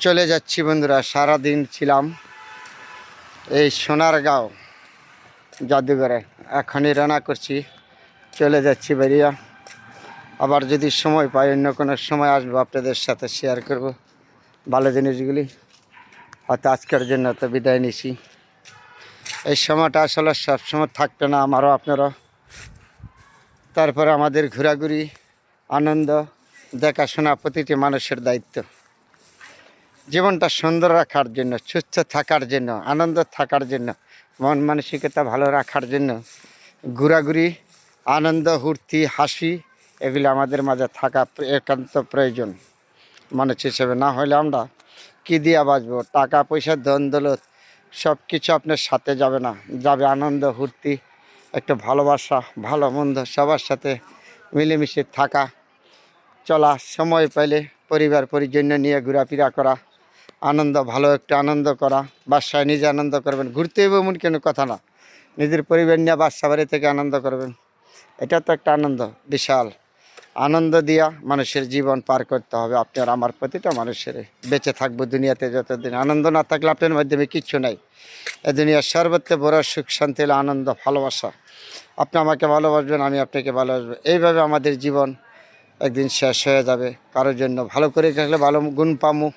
চলে যাচ্ছি বন্ধুরা। সারা দিন ছিলাম এই সোনারগাঁও জাদুঘরে, এখনই রান্না করছি, চলে যাচ্ছি বেরিয়া। আবার যদি সময় পাই অন্য কোনো সময় আসবো, আপনাদের সাথে শেয়ার করব ভালো জিনিসগুলি। হয়তো আজকের জন্য তো বিদায় নিছি। এই সময়টা আসলে সবসময় থাকবে না, আমারও আপনারও। তারপরে আমাদের ঘোরাঘুরি, আনন্দ, দেখাশোনা প্রতিটি মানুষের দায়িত্ব। জীবনটা সুন্দর রাখার জন্য, সুস্থ থাকার জন্য, আনন্দ থাকার জন্য, মন মানসিকতা ভালো রাখার জন্য ঘোরাঘুরি, আনন্দ, ফুর্তি, হাসি এগুলি আমাদের মাঝে থাকা একান্ত প্রয়োজন মানুষ হিসেবে। না হলে আমরা কী দিয়া বাঁচবো? টাকা পয়সা, ধন দৌলত সব কিছু আপনার সাথে যাবে না, যাবে আনন্দ, ফুর্তি, একটু ভালোবাসা, ভালো মন্দ সবার সাথে মিলেমিশে থাকা, চলা, সময় পাইলে পরিবার পরিজন নিয়ে ঘোরাফেরা করা, আনন্দ, ভালো একটু আনন্দ করা। বাসায় নিজে আনন্দ করবেন, ঘুরতে হবে এমন কোনো কথা না, নিজের পরিবার নিয়ে বাসা বাড়ি থেকে আনন্দ করবেন। এটা তো একটা আনন্দ, বিশাল আনন্দ দিয়া মানুষের জীবন পার করতে হবে। আপনার আমার প্রতিটা মানুষের বেঁচে থাকবো দুনিয়াতে যতদিন। আনন্দ না থাকলে আপনার মাধ্যমে কিচ্ছু নাই। এ দুনিয়ার সর্বত্র বড় সুখ শান্তি হলো আনন্দ, ভালোবাসা। আপনি আমাকে ভালোবাসবেন, আমি আপনাকে ভালোবাসবো। এইভাবে আমাদের জীবন একদিন শেষ হয়ে যাবে। কারোর জন্য ভালো করে থাকলে ভালো গুণ পামু।